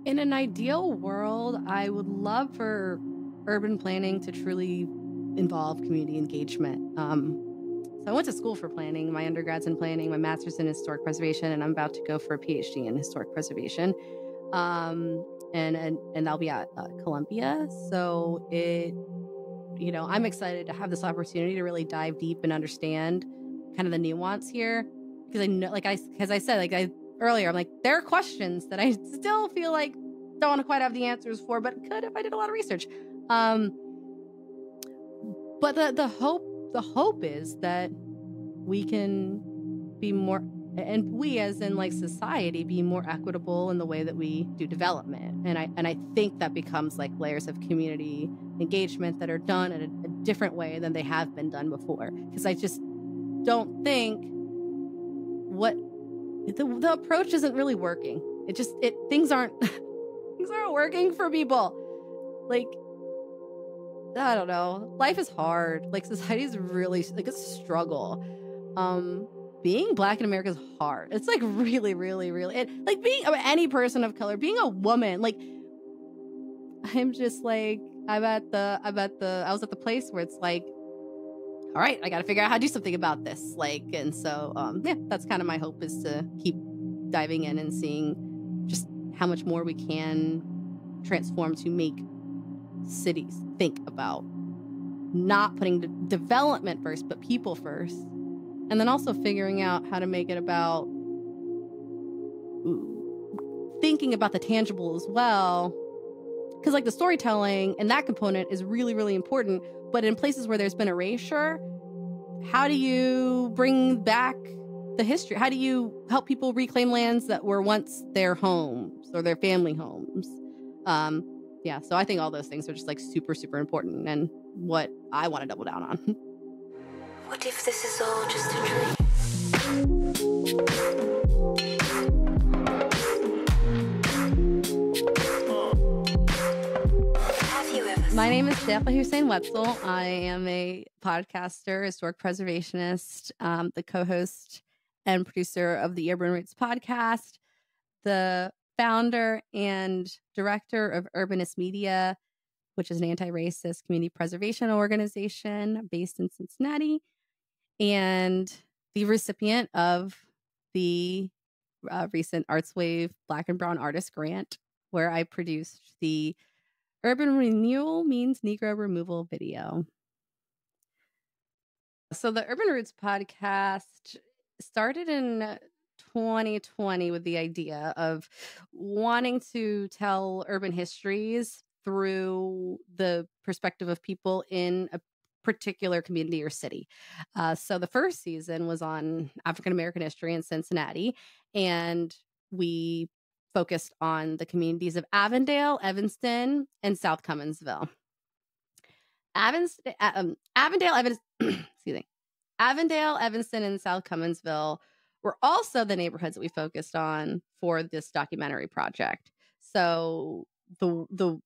In an ideal world, I would love for urban planning to truly involve community engagement. So I went to school for planning. My undergrad's in planning, my master's in historic preservation, and I'm about to go for a PhD in historic preservation. And I'll be at Columbia. So I'm excited to have this opportunity to really dive deep and understand kind of the nuance here, because I know, as I said, earlier, I'm like, there are questions that I still feel like don't quite have the answers for, but could if I did a lot of research. Um, but the hope is that we can be more, and we as in like society, be more equitable in the way that we do development. And I think that becomes like layers of community engagement that are done in a different way than they have been done before. Because I just don't think the approach isn't really working. Things aren't things aren't working for people. Like, I don't know. Life is hard. Like, society is really like a struggle. Being Black in America is hard. It's like really, really, really, like being any person of color, being a woman. Like, I'm just like, I was at the place where it's like, all right, I got to figure out how to do something about this. Like, and so, yeah, that's kind of my hope, is to keep diving in and seeing just how much more we can transform to make cities think about not putting development first, but people first. And then also figuring out how to make it about thinking about the tangible as well. Because like the storytelling and that component is really, really important. But in places where there's been erasure, how do you bring back the history? How do you help people reclaim lands that were once their homes or their family homes? Yeah, so I think all those things are just like super, super important, and what I want to double down on. What if this is all just a dream? My name is Deqah Hussein-Wetzel. I am a podcaster, historic preservationist, the co-host and producer of the Urban Roots podcast, the founder and director of Urbanist Media, which is an anti-racist community preservation organization based in Cincinnati, and the recipient of the recent ArtsWave Black and Brown Artist Grant, where I produced the Urban Renewal Means Negro Removal video. So the Urban Roots podcast started in 2020 with the idea of wanting to tell urban histories through the perspective of people in a particular community or city. So the first season was on African American history in Cincinnati, and we focused on the communities of Avondale, Evanston, and South Cumminsville. Avondale, Evanston, and South Cumminsville were also the neighborhoods that we focused on for this documentary project. So the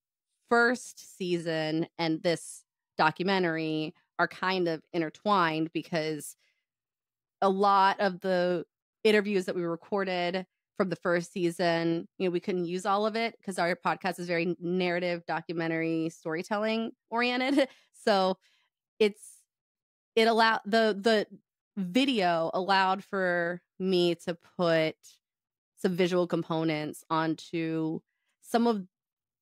first season and this documentary are kind of intertwined, because a lot of the interviews that we recorded from the first season, we couldn't use all of it because our podcast is very narrative, documentary, storytelling oriented. So it allowed the video allowed for me to put some visual components onto some of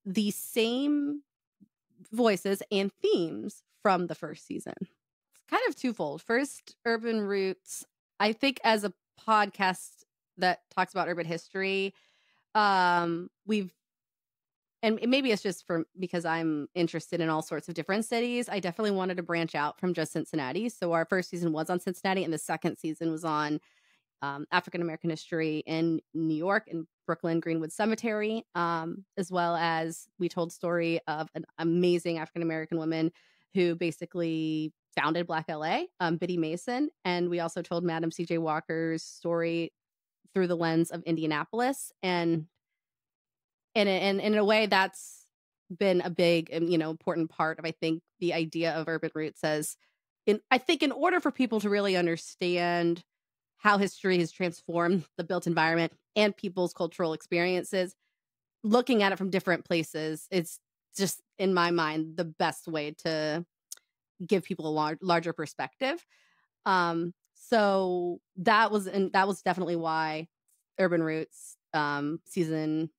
the same voices and themes from the first season. It's kind of twofold. First, Urban Roots, I think, as a podcast that talks about urban history, and maybe it's just because I'm interested in all sorts of different cities, I definitely wanted to branch out from just Cincinnati. So our first season was on Cincinnati, and the second season was on African American history in New York, in Brooklyn Greenwood Cemetery, as well as we told story of an amazing African American woman who basically founded Black LA, Biddy Mason. And we also told Madam C.J. Walker's story through the lens of Indianapolis. And in a way, that's been a big, important part of, I think, the idea of Urban Roots. I think in order for people to really understand how history has transformed the built environment and people's cultural experiences, looking at it from different places, it's just, in my mind, the best way to give people a larger perspective. So that was definitely why Urban Roots season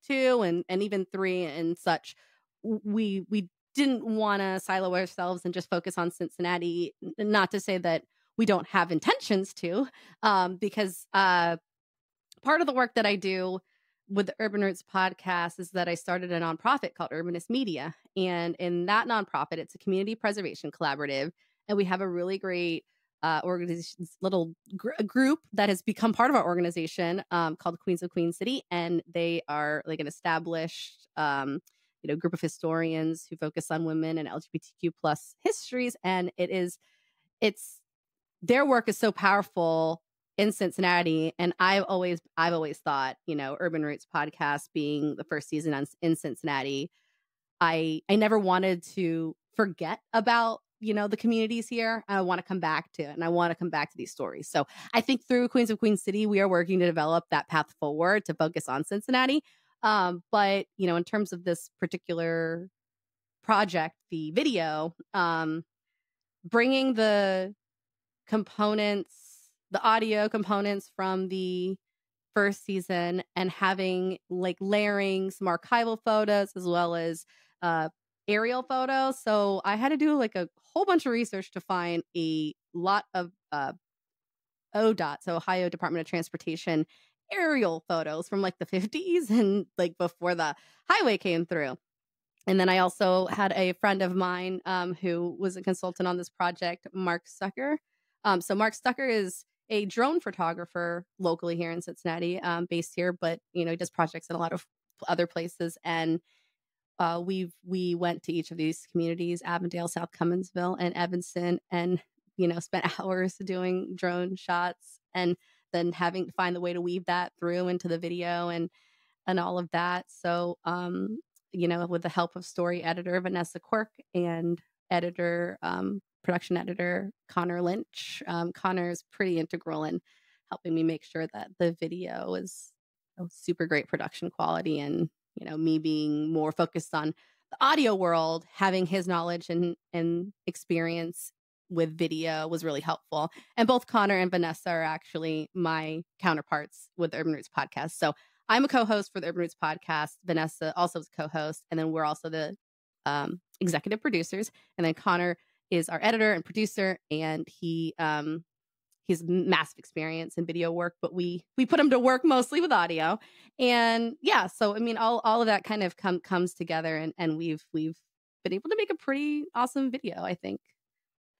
2 and even 3 and such, we didn't want to silo ourselves and just focus on Cincinnati. Not to say that we don't have intentions to, because part of the work that I do with the Urban Roots podcast is that I started a nonprofit called Urbanist Media. And in that nonprofit, it's a community preservation collaborative. And we have a really great organization, little group that has become part of our organization called Queens of Queen City. And they are like an established group of historians who focus on women and LGBTQ plus histories. And it's their work is so powerful in Cincinnati, and I've always thought, Urban Roots podcast being the first season in Cincinnati, I never wanted to forget about, the communities here. I want to come back to it, and I want to come back to these stories. So I think through Queens of Queen City, we are working to develop that path forward to focus on Cincinnati. But in terms of this particular project, the video, bringing the audio components from the first season and having like layering some archival photos as well as aerial photos. So I had to do like a whole bunch of research to find a lot of ODOT, so Ohio Department of Transportation, aerial photos from like the 50s and like before the highway came through. And then I also had a friend of mine who was a consultant on this project, Mark Stucker. So Mark Stucker is a drone photographer locally here in Cincinnati, based here, but he does projects in a lot of other places. And we went to each of these communities, Avondale, South Cumminsville, and Evanston, and spent hours doing drone shots, and then having to find the way to weave that through into the video and all of that. So with the help of story editor Vanessa Quirk and production editor Connor Lynch. Connor is pretty integral in helping me make sure that the video is super great production quality, and me being more focused on the audio world, having his knowledge and experience with video was really helpful. And both Connor and Vanessa are actually my counterparts with the Urban Roots podcast. So I'm a co-host for the Urban Roots podcast. Vanessa also is a co-host, and then we're also the executive producers. And then Connor is our editor and producer, and he has massive experience in video work, but we put him to work mostly with audio. And yeah, so I mean, all of that kind of comes together, and we've been able to make a pretty awesome video, I think.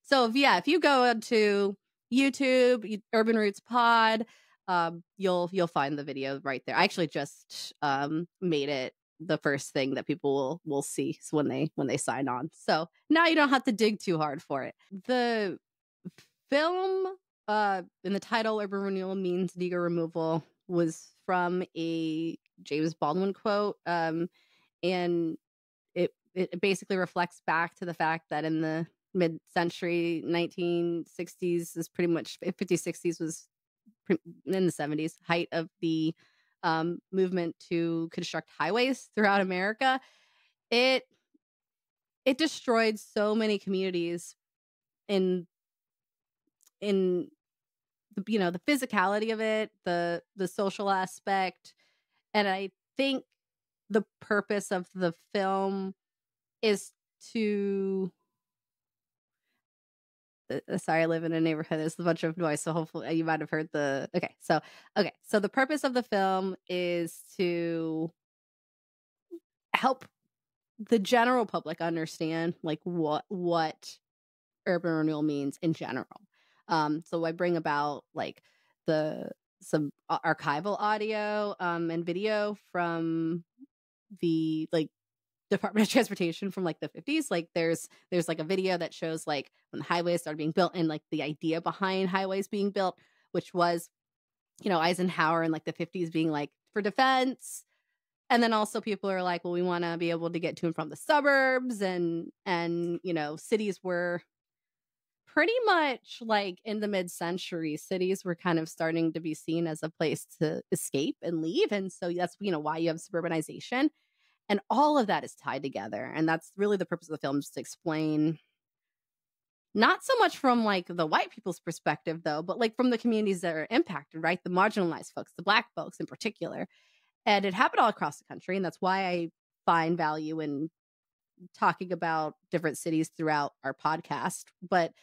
So if you go to YouTube, Urban Roots Pod, you'll find the video right there. I actually just made it the first thing that people will see when they sign on. So now you don't have to dig too hard for it. The film in the title, Urban Renewal Means Negro Removal, was from a James Baldwin quote, and it basically reflects back to the fact that in the mid-century 1960s is pretty much 50s 60s was in the 70s, height of the movement to construct highways throughout America. It destroyed so many communities in the the physicality of it, the social aspect, and I think the purpose of the film is to sorry, I live in a neighborhood. There's a bunch of noise, so hopefully you might have heard the. Okay, so the purpose of the film is to help the general public understand like what urban renewal means in general. So I bring about like some archival audio and video from the like Department of Transportation from like the 50s. Like there's like a video that shows like when the highways started being built and like the idea behind highways being built, which was, Eisenhower in like the 50s being like for defense. And then also people are like, well, we want to be able to get to and from the suburbs, and cities were pretty much like in the mid-century, cities were kind of starting to be seen as a place to escape and leave. And so that's, why you have suburbanization. And all of that is tied together. And that's really the purpose of the film, just to explain, not so much from like the white people's perspective, though, but like from the communities that are impacted, right? The marginalized folks, the Black folks in particular. And it happened all across the country. And that's why I find value in talking about different cities throughout our podcast. But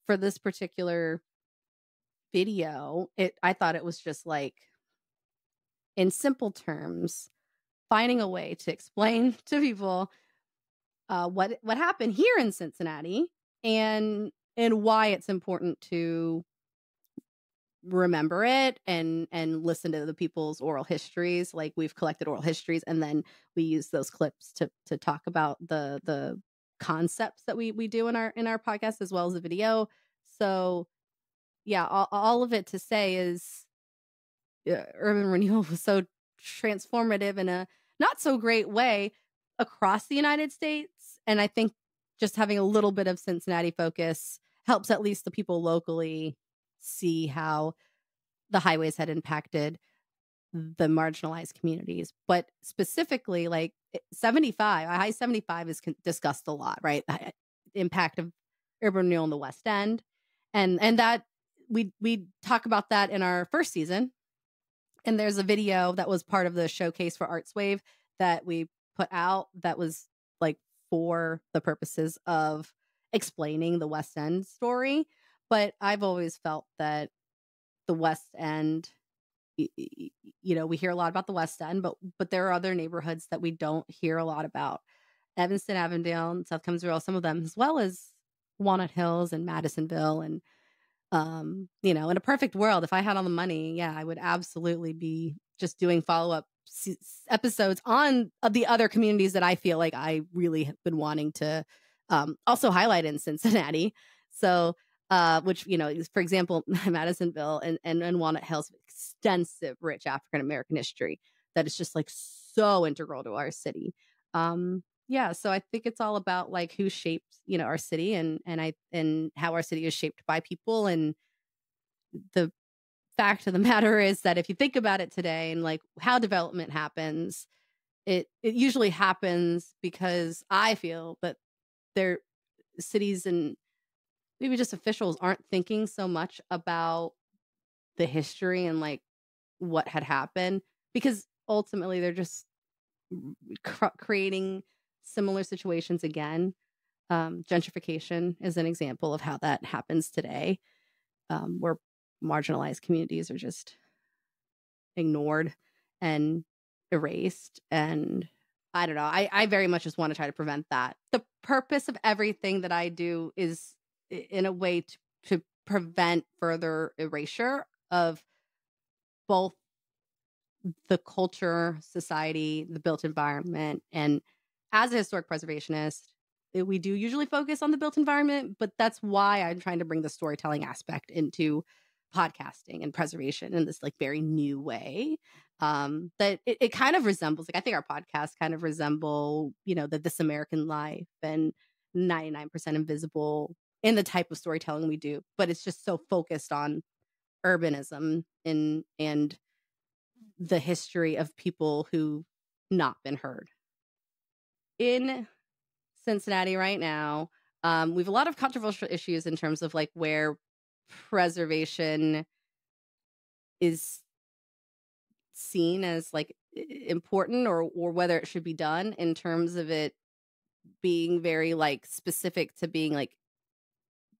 for this particular video, I thought it was just like, in simple terms, finding a way to explain to people what happened here in Cincinnati and why it's important to remember it and listen to the people's oral histories. Like, we've collected oral histories, and then we use those clips to talk about the concepts that we do in our podcast, as well as the video. So yeah, all of it to say is urban renewal was so transformative in a not so great way across the United States. And I think just having a little bit of Cincinnati focus helps at least the people locally see how the highways had impacted the marginalized communities. But specifically, like 75, I-75 is discussed a lot, right? The impact of urban renewal in the West End. And that we talk about that in our first season. And there's a video that was part of the showcase for ArtsWave that we put out that was like for the purposes of explaining the West End story. But I've always felt that the West End, we hear a lot about the West End, but there are other neighborhoods that we don't hear a lot about. Evanston, Avondale, and South Cumminsville, some of them, as well as Walnut Hills and Madisonville. And in a perfect world, if I had all the money, yeah, I would absolutely be just doing follow-up episodes on the other communities that I feel like I really have been wanting to also highlight in Cincinnati. So, which, for example, Madisonville and Walnut Hills, extensive, rich African-American history that is just like so integral to our city. Yeah, so I think it's all about like who shaped, our city and how our city is shaped by people. And the fact of the matter is that if you think about it today and like how development happens, it usually happens because I feel that their cities and maybe just officials aren't thinking so much about the history and like what had happened, because ultimately they're just creating similar situations again. Gentrification is an example of how that happens today, where marginalized communities are just ignored and erased. And I don't know. I very much just want to try to prevent that. The purpose of everything that I do is in a way to prevent further erasure of both the culture, society, the built environment. And as a historic preservationist, we do usually focus on the built environment, but that's why I'm trying to bring the storytelling aspect into podcasting and preservation in this like very new way. That it kind of resembles, like, I think our podcast kind of resemble, the This American Life and 99% Invisible in the type of storytelling we do, but it's just so focused on urbanism and the history of people who've not been heard. In Cincinnati right now, we have a lot of controversial issues in terms of like where preservation is seen as like important or whether it should be done, in terms of it being very like specific to being like,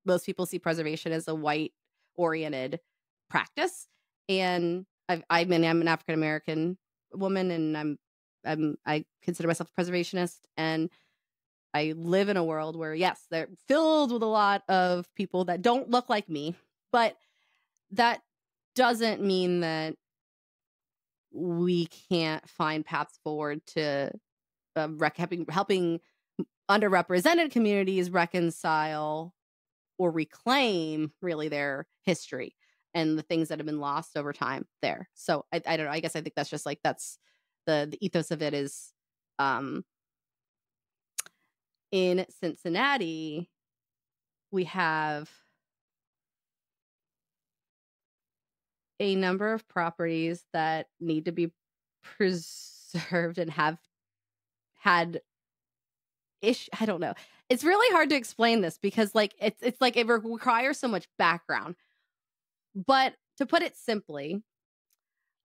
most people see preservation as a white oriented practice. And I'm an African American woman, and I consider myself a preservationist, and I live in a world where, yes, they're filled with a lot of people that don't look like me, but that doesn't mean that we can't find paths forward to helping underrepresented communities reconcile or reclaim really their history and the things that have been lost over time there. So I don't know. I guess I think that's just like, that's the ethos of it is, in Cincinnati, we have a number of properties that need to be preserved and have had I don't know. It's really hard to explain this because like it's like it requires so much background. But to put it simply,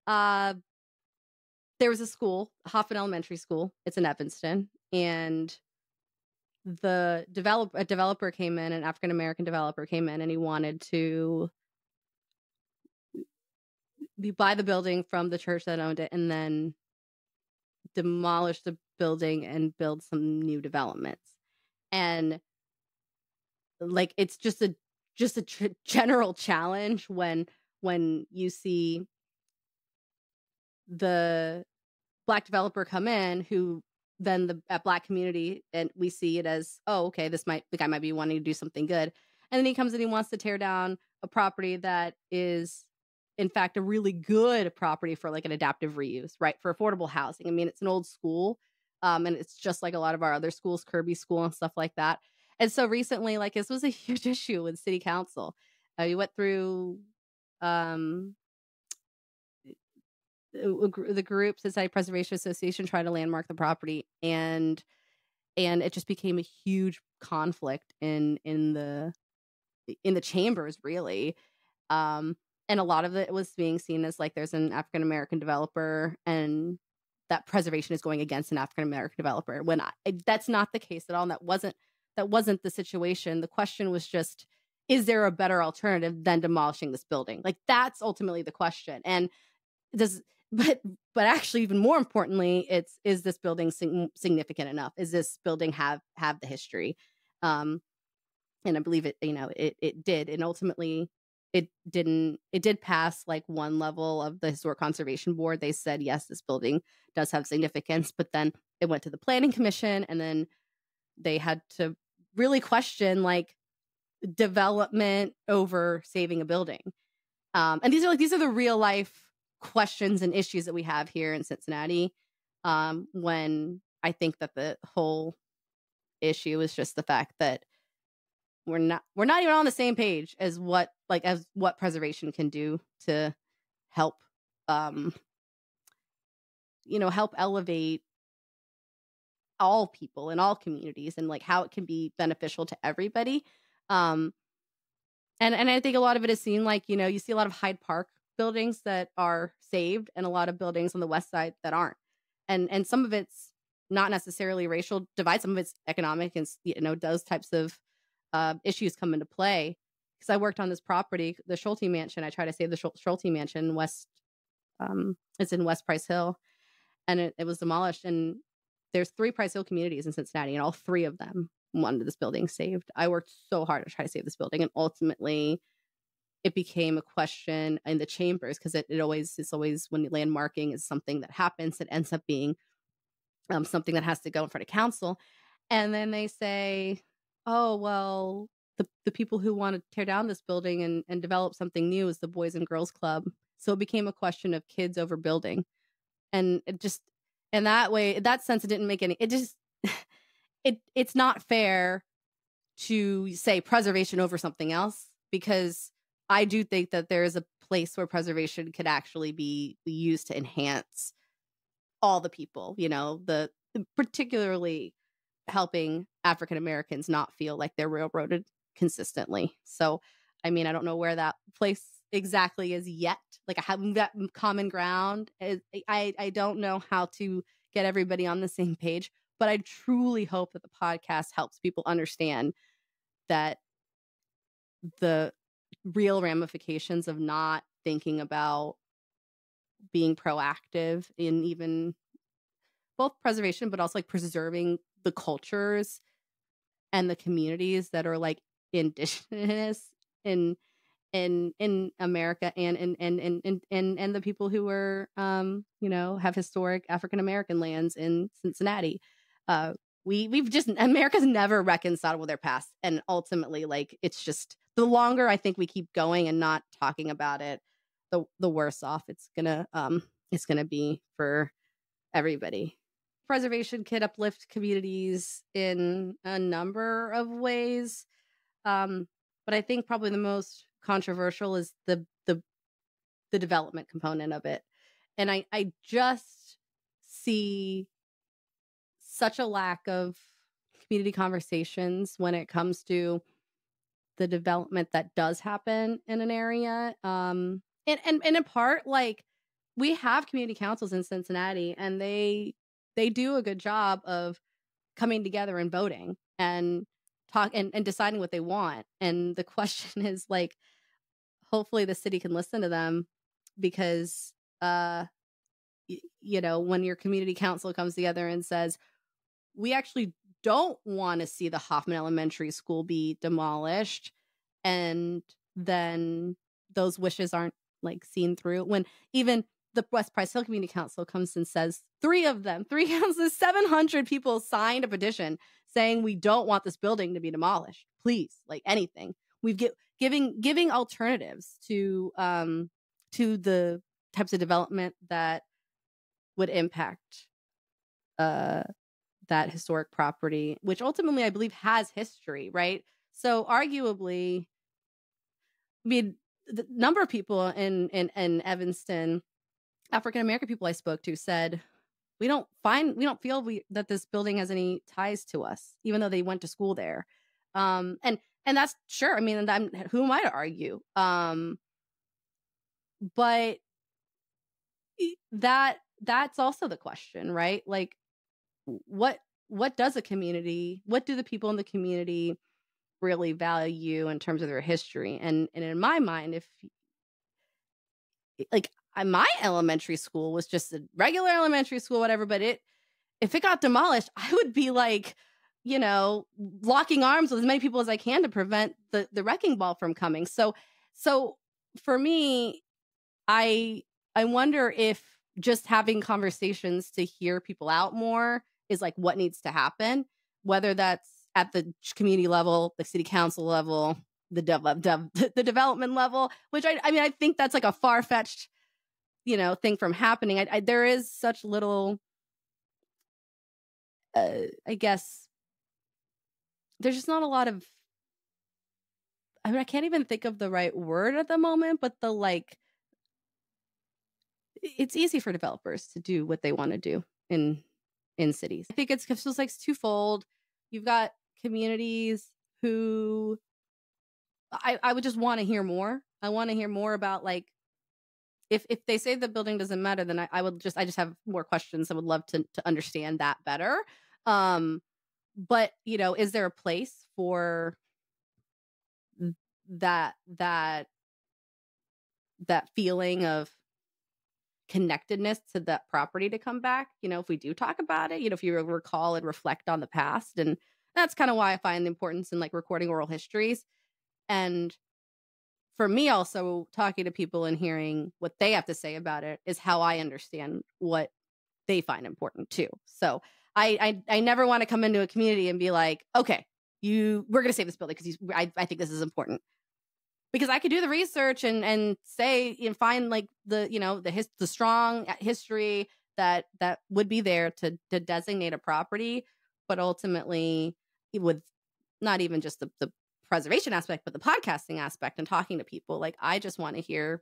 uh there was a school, Hoffman Elementary School. It's in Evanston, and a developer came in, an African American developer came in, and he wanted to buy the building from the church that owned it, and then demolish the building and build some new developments. And like it's just a general challenge when you see the Black developer come in who then the Black community, and we see it as, oh, okay, the guy might be wanting to do something good. And then he comes and he wants to tear down a property that is in fact a really good property for like an adaptive reuse, right? For affordable housing. I mean, it's an old school. And it's just like a lot of our other schools, Kirby School and stuff like that. And so recently, like this was a huge issue with city council. We went through um the group Cincinnati Preservation Association tried to landmark the property, and it just became a huge conflict in the chambers, really. And a lot of it was being seen as like there's an African American developer and that preservation is going against an African American developer, when that's not the case at all. And that wasn't the situation. The question was just, is there a better alternative than demolishing this building? Like that's ultimately the question. And does but actually even more importantly, is this building significant enough? Is this building have the history? And I believe it did, and ultimately it did pass like one level of the Historic Conservation Board. They said yes, this building does have significance, but then it went to the Planning Commission, and then they had to really question like development over saving a building. And these are the real life questions and issues that we have here in Cincinnati. When I think that the whole issue is just the fact that we're not even on the same page as what preservation can do to help help elevate all people in all communities, and like how it can be beneficial to everybody. And I think a lot of it is seen like, you see a lot of Hyde Park buildings that are saved and a lot of buildings on the west side that aren't. And some of it's not necessarily racial divide, some of it's economic, and those types of issues come into play. Because I worked on this property, the Schulte Mansion. I try to save the Schulte Mansion it's in West Price Hill, and it was demolished. And there's 3 Price Hill communities in Cincinnati, and all 3 of them wanted this building saved. I worked so hard to try to save this building, and ultimately it became a question in the chambers, because it's always when landmarking is something that happens, it ends up being something that has to go in front of council. And then they say, oh, well, the people who want to tear down this building and develop something new is the Boys and Girls Club. So it became a question of kids over building. And it just, in that way, in that sense, it didn't make any, it just, it's not fair to say preservation over something else, because I do think that there is a place where preservation could actually be used to enhance all the people, particularly helping African Americans not feel like they're railroaded consistently. So, I mean, I don't know where that place exactly is yet. Like, I have that common ground. I don't know how to get everybody on the same page, but I truly hope that the podcast helps people understand that the real ramifications of not thinking about being proactive in even both preservation, but also like preserving the cultures and the communities that are like indigenous in America, and the people who are have historic African American lands in Cincinnati. We've just, America's never reconciled with their past, and ultimately, like, it's just, the longer I think we keep going and not talking about it, the worse off it's gonna be for everybody. Preservation can uplift communities in a number of ways, but I think probably the most controversial is the the development component of it. And I just see such a lack of community conversations when it comes to the development that does happen in an area. And in part, like, we have community councils in Cincinnati, and they do a good job of coming together and voting and talk and deciding what they want. And the question is, like, hopefully the city can listen to them, because when your community council comes together and says, we actually don't want to see the Hoffman Elementary School be demolished, and then those wishes aren't, like, seen through. When even the West Price Hill Community Council comes and says, three councils, 700 people signed a petition saying we don't want this building to be demolished. Please, like, anything. We've giving alternatives to the types of development that would impact that historic property, which ultimately I believe has history, right? So arguably, I mean, the number of people in Evanston, African American people I spoke to, said we don't feel that this building has any ties to us, even though they went to school there. And that's sure. I mean, who am I to argue? But that's also the question, right? Like, what do the people in the community really value in terms of their history? And in my mind, if, like, my elementary school was just a regular elementary school, whatever, but if it got demolished, I would be, like, locking arms with as many people as I can to prevent the wrecking ball from coming. So for me, I wonder if just having conversations to hear people out more is, like, what needs to happen, whether that's at the community level, the city council level, the the development level, which I mean, I think that's, like, a far-fetched, thing from happening. There is such little, I guess, there's just not a lot of, I mean, I can't even think of the right word at the moment, but it's easy for developers to do what they want to do in cities. I think it's just, like, twofold. You've got communities who I would just want to hear more. I want to hear more about, like, if they say the building doesn't matter, then I just have more questions. I would love to understand that better. But is there a place for that feeling of connectedness to that property to come back, if we do talk about it, if you recall and reflect on the past? And that's kind of why I find the importance in, like, recording oral histories. And for me, also, talking to people and hearing what they have to say about it is how I understand what they find important too. So I never want to come into a community and be like, okay, we're going to save this building because I think this is important. Because I could do the research and say and find, like, the strong history that would be there to designate a property, but ultimately, with not even just the preservation aspect, but the podcasting aspect and talking to people, like, I just want to hear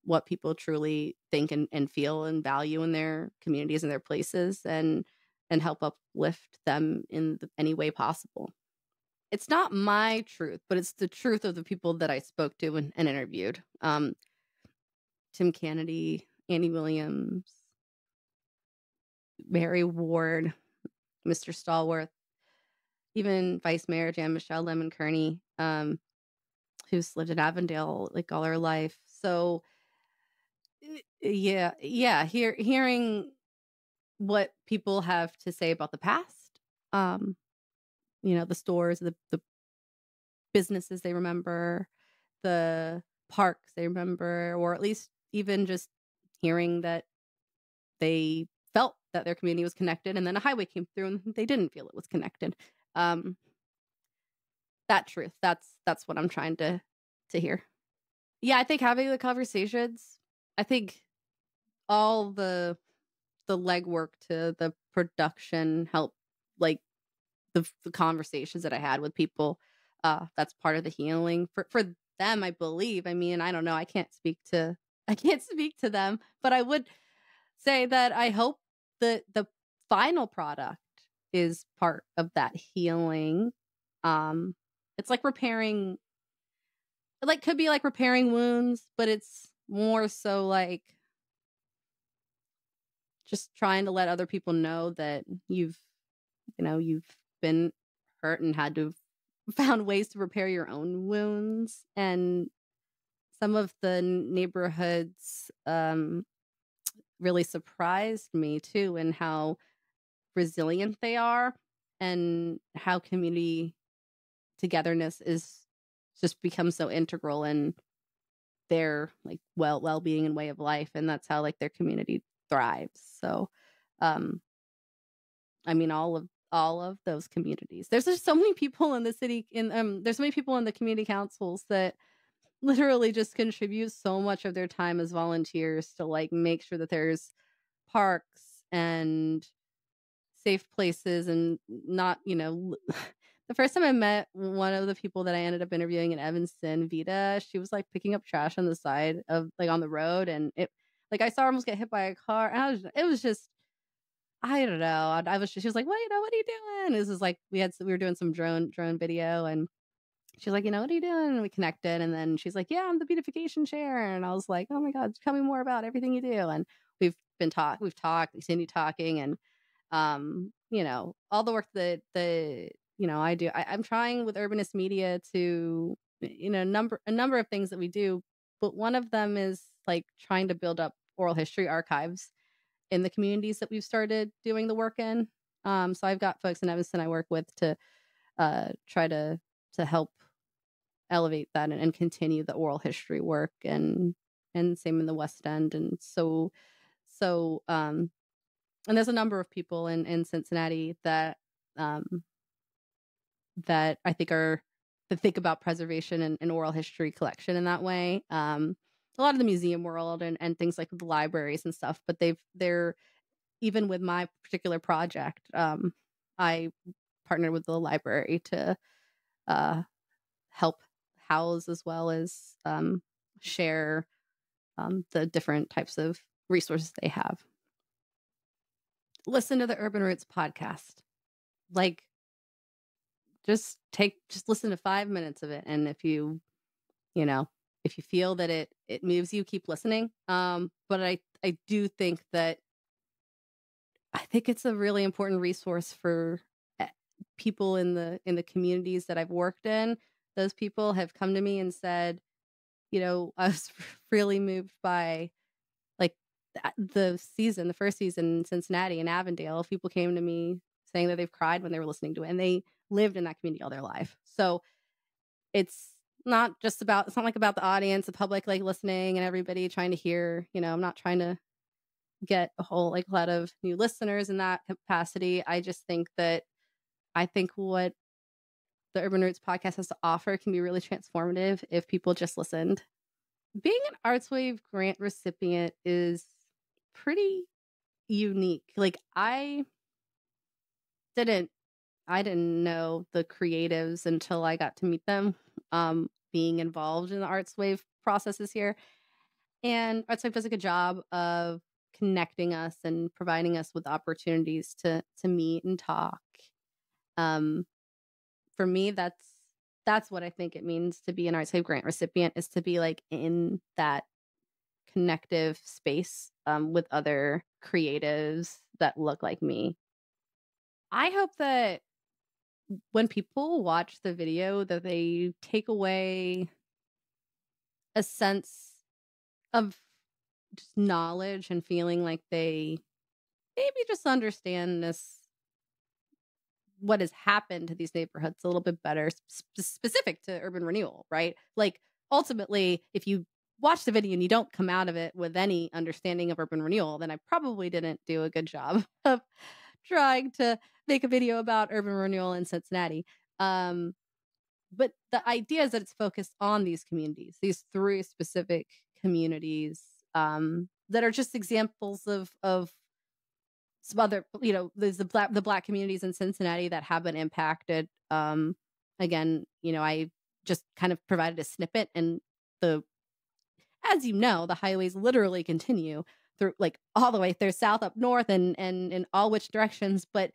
what people truly think and feel and value in their communities and their places, and help uplift them in any way possible. It's not my truth, but it's the truth of the people that I spoke to and interviewed. Tim Kennedy, Annie Williams, Mary Ward, Mr. Stallworth, even Vice Mayor Jan Michelle Lemon Kearney, who's lived in Avondale, like, all her life. So yeah, hearing what people have to say about the past, the stores, the businesses they remember, the parks they remember, or at least even just hearing that they felt that their community was connected, and then a highway came through and they didn't feel it was connected. That truth, that's what I'm trying to hear. Yeah, I think having the conversations, I think all the legwork to the production helped, like, the conversations that I had with people. That's part of the healing for them, I believe. I mean, I don't know. I can't speak to them, but I would say that I hope that the final product is part of that healing. It's like repairing, like could be like repairing wounds, but it's more so like just trying to let other people know that you've been hurt and had to found ways to repair your own wounds. And some of the neighborhoods really surprised me too, in how resilient they are and how community togetherness is just becomes so integral in their like well-being and way of life, and that's how like their community thrives. So I mean, all of those communities. There's just so many people in the city there's so many people in the community councils that literally just contribute so much of their time as volunteers to like make sure that there's parks and safe places and not, the first time I met one of the people that I ended up interviewing in Evanston, Vita, she was like picking up trash on the side of like on the road, and it like I saw her almost get hit by a car. And it was just I don't know. I was just, she was like, "Well, what are you doing?" This is like we were doing some drone video, and she's like, "What are you doing?" And we connected, and then she's like, "Yeah, I'm the beautification chair." And I was like, "Oh my God, tell me more about everything you do." And we've talked, continue talking, and all the work that I do. I'm trying with Urbanist Media to a number of things that we do, but one of them is like trying to build up oral history archives in the communities that we've started doing the work in. So I've got folks in Evanston I work with to try to help elevate that and continue the oral history work, and same in the West End. And and there's a number of people in Cincinnati that that I think that think about preservation and oral history collection in that way. A lot of the museum world and things like the libraries and stuff, but they're even with my particular project, I partnered with the library to help house as well as share the different types of resources they have. Listen to the Urban Roots podcast. Like, just listen to 5 minutes of it, and if you feel that it moves you, keep listening. But I do think that I think it's a really important resource for people in the communities that I've worked in. Those people have come to me and said, I was really moved by like the first season in Cincinnati and Avondale. People came to me saying that they've cried when they were listening to it, and they lived in that community all their life. So it's not like about the audience, the public like listening and everybody trying to hear. I'm not trying to get a whole like lot of new listeners in that capacity. I just think what the Urban Roots podcast has to offer can be really transformative if people just listened. Being an ArtsWave grant recipient is pretty unique. Like I didn't know the creatives until I got to meet them, being involved in the ArtsWave processes here. And ArtsWave does a good job of connecting us and providing us with opportunities to meet and talk. For me, that's what I think it means to be an ArtsWave grant recipient, is to be like in that connective space with other creatives that look like me. I hope that when people watch the video that they take away a sense of just knowledge and feeling like they maybe just understand what has happened to these neighborhoods a little bit better, specific to urban renewal, right? Like ultimately, if you watch the video and you don't come out of it with any understanding of urban renewal, then I probably didn't do a good job of trying to make a video about urban renewal in Cincinnati. But the idea is that it's focused on these communities, these 3 specific communities that are just examples of some other, there's the black communities in Cincinnati that have been impacted. Again, just kind of provided a snippet. And as you know, the highways literally continue through like all the way through south up north and in all which directions. But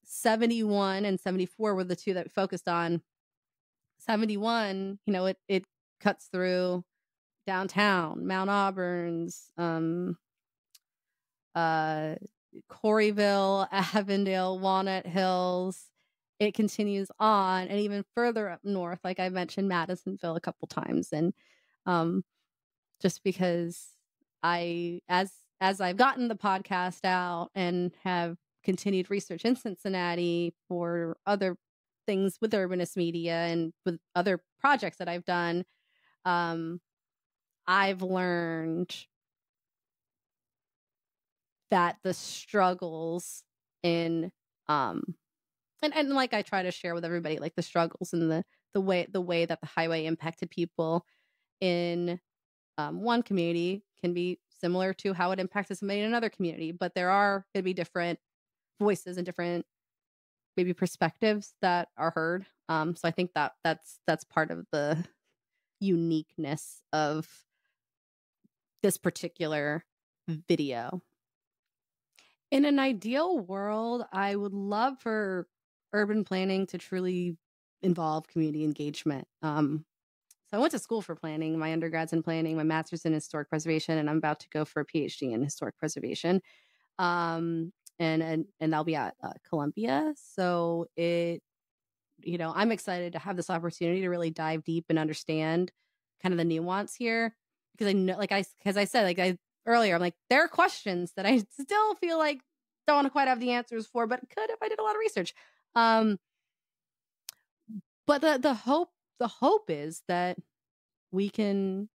71 and 74 were the two that we focused on. 71, it cuts through downtown, Mount Auburn's, Corryville, Avondale, Walnut Hills. It continues on and even further up north, like I mentioned, Madisonville a couple times. And just because as I've gotten the podcast out and have continued research in Cincinnati for other things with urbanist media and with other projects that I've done, I've learned that the struggles in and like I try to share with everybody, like the struggles and the way that the highway impacted people in one community can be similar to how it impacted somebody in another community, but there are going to be different voices and different maybe perspectives that are heard. So I think that's part of the uniqueness of this particular video. In an ideal world, I would love for urban planning to truly involve community engagement. So I went to school for planning. My undergrad's in planning, my master's in historic preservation, and I'm about to go for a PhD in historic preservation. And that'll be at Columbia. So I'm excited to have this opportunity to really dive deep and understand kind of the nuance here, because I know, as I said, earlier, I'm like, there are questions that I still feel like don't quite have the answers for, but could if I did a lot of research. But the hope is that we can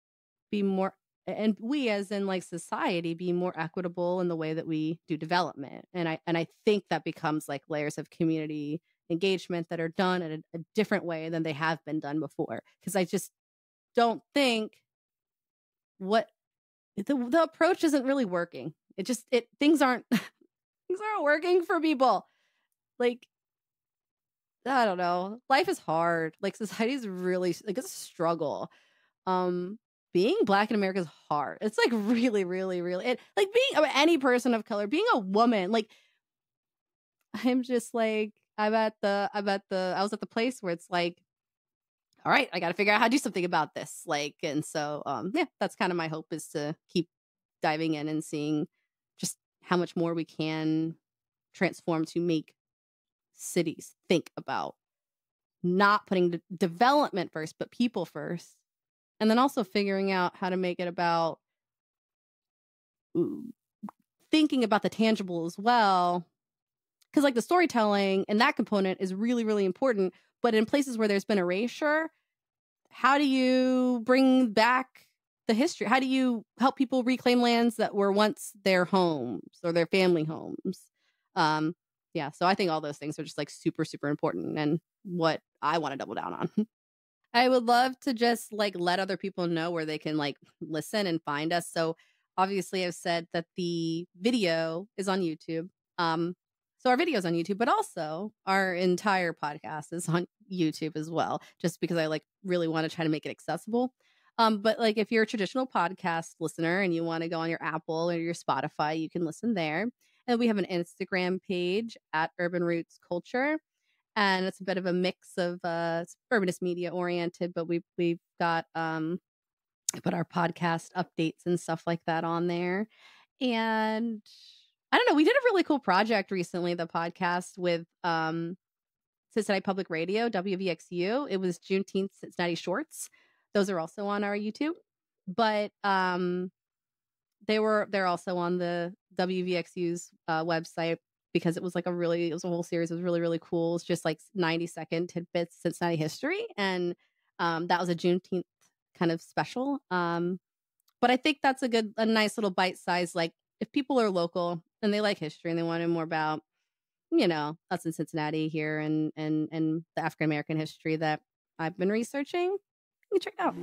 be more, and we as in like society, be more equitable in the way that we do development. And I think that becomes like layers of community engagement that are done in a different way than they have been done before. Because I just don't think the approach isn't really working. Things aren't working for people. Like, I don't know. Life is hard. Like, society is really like it's a struggle. Being Black in America is hard. It's like really, really, really. Like being any person of color, being a woman. Like, I'm just like I was at the place where it's like, all right, I got to figure out how to do something about this. Like, and so yeah, that's kind of my hope, is to keep diving in and seeing just how much more we can transform to make cities think about not putting development first, but people first. And then also figuring out how to make it about thinking about the tangible as well. Because like the storytelling and that component is really, really important. But in places where there's been erasure, how do you bring back the history? How do you help people reclaim lands that were once their homes or their family homes? Yeah, so I think all those things are just like super, super important, and what I want to double down on. I would love to just like let other people know where they can like listen and find us. So obviously I've said that the video is on YouTube. So our video is on YouTube, but also our entire podcast is on YouTube as well, just because I like really want to try to make it accessible. But like if you're a traditional podcast listener and you want to go on your Apple or your Spotify, you can listen there. And we have an Instagram page at Urban Roots Culture. And it's a bit of a mix of it's urbanist media oriented, but we've got put our podcast updates and stuff like that on there. And I don't know, we did a really cool project recently, the podcast with Cincinnati Public Radio, WVXU. It was Juneteenth Cincinnati Shorts. Those are also on our YouTube. But they're also on the WVXU's website, because it was like it was a whole series. It was really, really cool. It's just like 90-second tidbits Cincinnati history. And that was a Juneteenth kind of special. But I think that's a nice little bite size. Like if people are local and they like history and they want to know more about, us in Cincinnati here and the African American history that I've been researching, you can check it out.